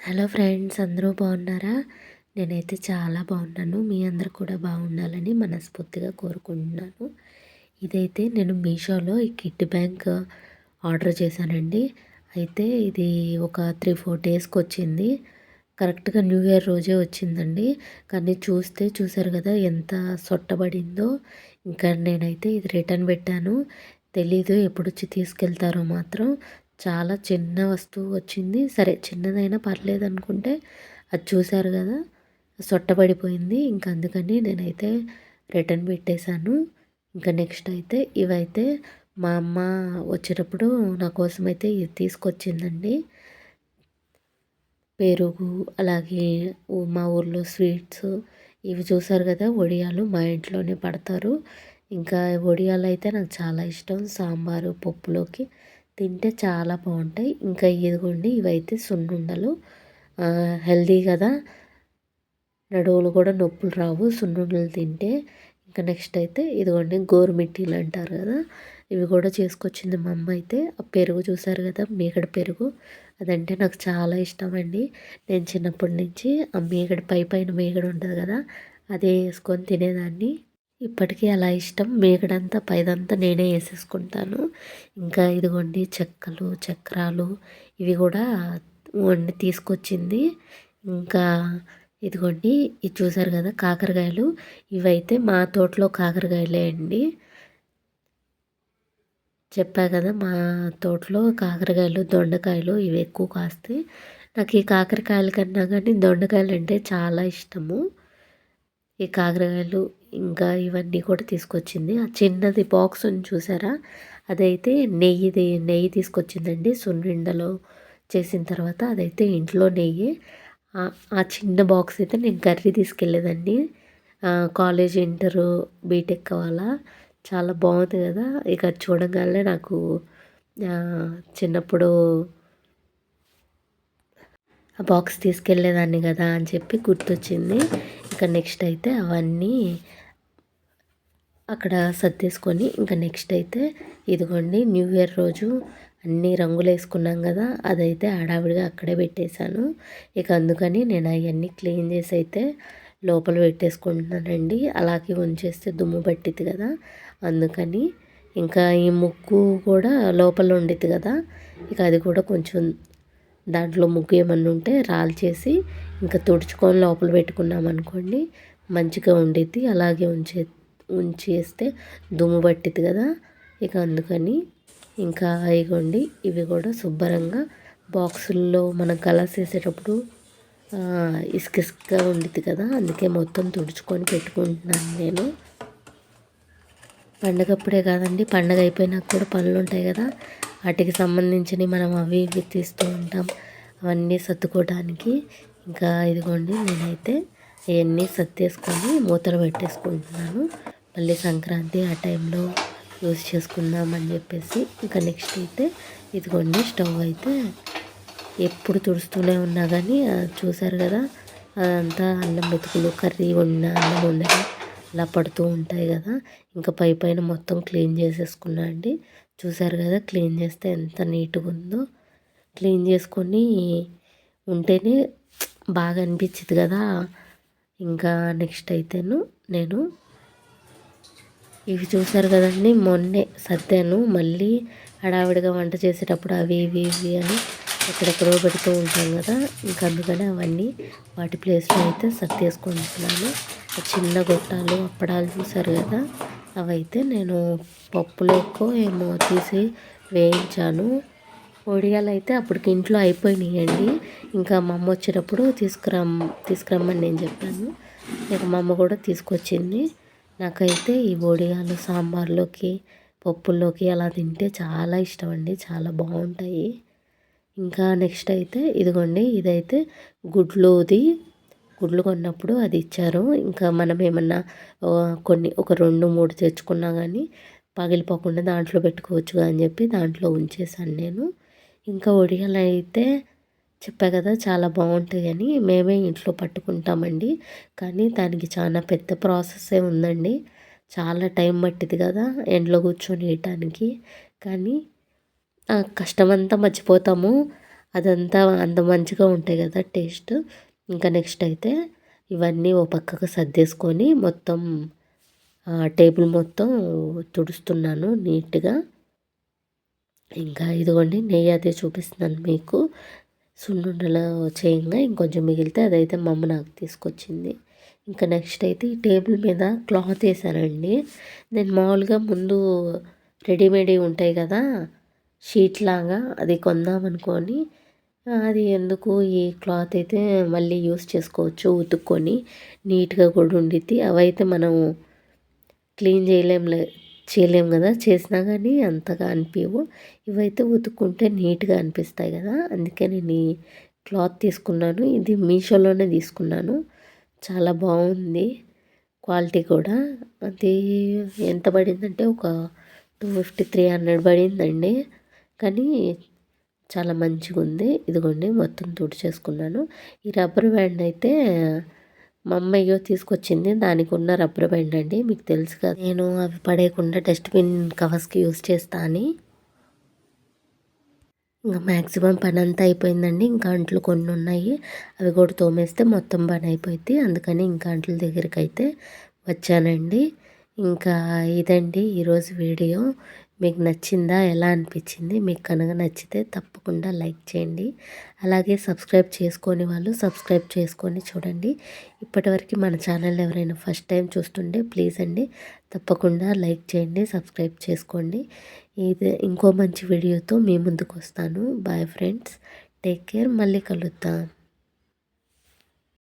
Hello friends, అందరూ బాగున్నారా? నేనైతే చాలా బాగున్నాను. మీ అందరూ కూడా బాగుండాలని మనస్ఫూర్తిగా కోరుకుంటున్నాను. ఇదైతే నేను మీషోలో ఈ కిడ్ బ్యాంక్ ఆర్డర్ చేశానండి. అయితే ఇది ఒక 3-4 డేస్కి వచ్చింది. కరెక్ట్గా న్యూ ఇయర్ రోజే వచ్చిందండి. కానీ చూసారు కదా ఎంత సొట్టబడిందో. ఇంకా నేనైతే ఇది రిటర్న్ పెట్టాను. తెలీదు ఎప్పుడొచ్చి తీసుకెళ్తారో మాత్రం. చాలా చిన్న వస్తువు వచ్చింది. సరే చిన్నదైనా పర్లేదు అనుకుంటే అది చూసారు కదా సొట్టబడిపోయింది. ఇంకా అందుకని నేనైతే రిటర్న్ పెట్టేశాను. ఇంకా నెక్స్ట్ అయితే ఇవైతే మా అమ్మ వచ్చేటప్పుడు నా కోసం అయితే ఇది తీసుకొచ్చిందండి. పెరుగు, అలాగే మా ఊర్లో స్వీట్స్ ఇవి చూసారు కదా వడియాలు మా ఇంట్లోనే పడతారు. ఇంకా వడియాలు అయితే నాకు చాలా ఇష్టం. సాంబారు పప్పులోకి తింటే చాలా బాగుంటాయి. ఇంకా ఇదిగోండి ఇవైతే సున్నుండలు. హెల్దీ కదా, నడువులు కూడా నొప్పులు రావు సున్నుండలు తింటే. ఇంకా నెక్స్ట్ అయితే ఇదిగోండి గోరుమిట్టీలు అంటారు కదా, ఇవి కూడా చేసుకొచ్చింది మా అమ్మ. అయితే ఆ పెరుగు చూసారు కదా, మీగడ పెరుగు, అదంటే నాకు చాలా ఇష్టం అండి. నేను చిన్నప్పటి నుంచి ఆ మీగడ పైన మీగడ ఉంటుంది కదా, అదే వేసుకొని తినేదాన్ని. ఇప్పటికీ అలా ఇష్టం. మీగడంతా పైదంతా నేనే వేసేసుకుంటాను. ఇంకా ఇదిగోండి చెక్కలు, చక్రాలు ఇవి కూడా వండి తీసుకొచ్చింది. ఇంకా ఇదిగోండి ఇది చూసారు కదా కాకరకాయలు, ఇవైతే మా తోటలో కాకరకాయలే అండి. చెప్పా కదా మా తోటలో కాకరకాయలు, దొండకాయలు ఇవి ఎక్కువ కాస్తాయి. నాకు ఈ కాకరకాయల కన్నా కానీ దొండకాయలు అంటే చాలా ఇష్టము. ఈ కాకరకాయలు ఇంకా ఇవన్నీ కూడా తీసుకొచ్చింది. ఆ చిన్నది బాక్స్ ఉంది చూసారా, అదైతే నెయ్యి తీసుకొచ్చిందండి. సున్నుండలో చేసిన తర్వాత అదైతే ఇంట్లో నెయ్యి. ఆ చిన్న బాక్స్ అయితే నేను కర్రీ తీసుకెళ్ళేదండి. కాలేజ్, ఇంటరు, బీటెక్ వాళ్ళ చాలా బాగుంది కదా. ఇక చూడగానే నాకు చిన్నప్పుడు ఆ బాక్స్ తీసుకెళ్ళేదాన్ని కదా అని చెప్పి గుర్తొచ్చింది. ఇంకా నెక్స్ట్ అయితే అవన్నీ అక్కడ సర్దేసుకొని ఇంకా నెక్స్ట్ అయితే ఇదిగోండి న్యూ ఇయర్ రోజు అన్ని రంగులు వేసుకున్నాం కదా, అదైతే హడావిడిగా అక్కడే పెట్టేశాను. ఇక అందుకని నేను అవన్నీ క్లీన్ చేసి అయితే లోపల పెట్టేసుకుంటున్నానండి. అలాగే ఉంచేస్తే దుమ్ము పట్టిద్ది కదా, అందుకని. ఇంకా ఈ ముగ్గు కూడా లోపల ఉండిద్ది కదా, ఇక అది కూడా కొంచెం దాంట్లో ముగ్గు ఏమన్నా ఉంటే రాల్చేసి ఇంకా తుడుచుకొని లోపల పెట్టుకున్నాం అనుకోండి మంచిగా ఉండిద్ది. అలాగే ఉంచేస్తే దుమ్ము పట్టిద్ది కదా, ఇక అందుకని. ఇంకా ఇగోండి ఇవి కూడా శుభ్రంగా బాక్సుల్లో మనం కలర్స్ వేసేటప్పుడు ఇసుకగా ఉండిద్ది కదా, అందుకే మొత్తం తుడుచుకొని పెట్టుకుంటున్నాను నేను. పండగప్పుడే కాదండి, పండగ అయిపోయినాక కూడా పనులు ఉంటాయి కదా, వాటికి సంబంధించినవి మనం అవి ఇవి తీస్తూ ఉంటాం, అవన్నీ సర్దుకోవడానికి. ఇంకా ఇదిగోండి నేనైతే అవన్నీ సర్దేసుకొని మూతలు పెట్టేసుకుంటున్నాను. మళ్ళీ సంక్రాంతి ఆ టైంలో యూజ్ చేసుకుందామని చెప్పేసి. ఇంకా నెక్స్ట్ అయితే ఇదిగోండి స్టవ్ అయితే ఎప్పుడు తుడుస్తూనే ఉన్నా కానీ చూసారు కదా అదంతా అన్నం మెతుకులు, కర్రీ వండిన అన్నం వండిన అలా పడుతూ ఉంటాయి కదా. ఇంకా పైన మొత్తం క్లీన్ చేసేసుకున్నా అండి. చూసారు కదా క్లీన్ చేస్తే ఎంత నీట్గా ఉందో. క్లీన్ చేసుకొని ఉంటేనే బాగా అనిపించింది కదా. ఇంకా నెక్స్ట్ అయితేను నేను ఇవి చూసారు కదండి మొన్నే సర్దాను. మళ్ళీ హడావిడిగా వంట చేసేటప్పుడు అవి ఇవి ఇవి అని ఎక్కడెక్కడో పెడుతూ ఉంటాం కదా, ఇంకా అందుకని అవన్నీ వాటి ప్లేస్లో అయితే సర్దేసుకుంటున్నాను. చిన్న గొట్టాలు, అప్పడాలు చూసారు కదా, అవైతే నేను పప్పులోకో ఏమో తీసి వేయించాను. వడియాలు అయితే అప్పటికి ఇంట్లో అయిపోయినాయండి. ఇంకా మా అమ్మ వచ్చేటప్పుడు తీసుకురమ్మని నేను చెప్పాను. ఇక మా అమ్మ కూడా తీసుకొచ్చింది. నాకైతే ఈ వడియాలు సాంబార్లోకి, పప్పుల్లోకి అలా తింటే చాలా ఇష్టం అండి, చాలా బాగుంటాయి. ఇంకా నెక్స్ట్ అయితే ఇదిగోండి ఇదైతే గుడ్లు కొన్నప్పుడు అది ఇచ్చారు. ఇంకా మనం ఏమన్నా ఒక 2-3 తెచ్చుకున్నా కానీ పగిలిపోకుండా దాంట్లో పెట్టుకోవచ్చు అని చెప్పి దాంట్లో ఉంచేసాను నేను. ఇంకా వడియాలు అయితే చెప్పా కదా చాలా బాగుంటాయని మేమే ఇంట్లో పట్టుకుంటామండి. కానీ దానికి చాలా పెద్ద ప్రాసెస్సే ఉందండి. చాలా టైం పట్టింది కదా ఎండలో కూర్చొని వేయటానికి. కానీ ఆ కష్టమంతా మర్చిపోతాము అదంతా అంత మంచిగా ఉంటాయి కదా టేస్ట్. ఇంకా నెక్స్ట్ అయితే ఇవన్నీ ఓ పక్కకు సర్దేసుకొని మొత్తం టేబుల్ మొత్తం తుడుస్తున్నాను నీట్గా. ఇంకా ఇదిగోండి నెయ్యి అదే చూపిస్తున్నాను మీకు. సున్నుండలు చేయంగా ఇంకొంచెం మిగిలితే అదైతే మా అమ్మ నాకు తీసుకొచ్చింది. ఇంకా నెక్స్ట్ అయితే ఈ టేబుల్ మీద క్లాత్ వేసానండి. నేను మామూలుగా ముందు రెడీమేడ్ ఉంటాయి కదా షీట్ లాగా, అది కొందామనుకొని అది ఎందుకు ఈ క్లాత్ అయితే మళ్ళీ యూస్ చేసుకోవచ్చు ఉతుక్కొని, నీట్గా కూడా ఉండిద్ది. అవైతే మనం క్లీన్ చేయలేం కదా, చేసినా కానీ అంతగా అనిపించవు. ఇవైతే ఉతుక్కుంటే నీట్గా అనిపిస్తాయి కదా, అందుకే నేను ఈ క్లాత్ తీసుకున్నాను. ఇది మీషోలోనే తీసుకున్నాను. చాలా బాగుంది క్వాలిటీ కూడా. అది ఎంత పడిందంటే ఒక 250 300 పడిందండి. కానీ చాలా మంచిగా ఉంది. ఇదిగోండి మొత్తం తుడిచేసుకున్నాను. ఈ రబ్బర్ బ్యాండ్ అయితే మా అమ్మ తీసుకొచ్చింది. దానికి ఉన్న రబ్బర్ బ్యాండ్ అండి, మీకు తెలుసు కదా నేను అవి పడేయకుండా డస్ట్బిన్ కవర్స్కి యూస్ చేస్తా అని. ఇంకా మ్యాక్సిమం పని అంతా అయిపోయిందండి. ఇంకా అంట్లు కొన్ని ఉన్నాయి, అవి కూడా తోమేస్తే మొత్తం పని అయిపోయింది. అందుకని ఇంకా అంట్ల దగ్గరికి అయితే వచ్చానండి. ఇంకా ఇదండి ఈరోజు వీడియో. మీకు నచ్చిందా, ఎలా అనిపించింది? మీకు కనుక నచ్చితే తప్పకుండా లైక్ చేయండి. అలాగే సబ్స్క్రైబ్ చేసుకోని వాళ్ళు సబ్స్క్రైబ్ చేసుకొని చూడండి. ఇప్పటివరకు మన ఛానల్ ఎవరైనా ఫస్ట్ టైం చూస్తుంటే ప్లీజ్ అండి తప్పకుండా లైక్ చేయండి, సబ్స్క్రైబ్ చేసుకోండి. ఇది ఇంకో మంచి వీడియోతో మీ ముందుకు వస్తాను. బాయ్ ఫ్రెండ్స్, టేక్ కేర్, మళ్ళీ కలుద్దాం.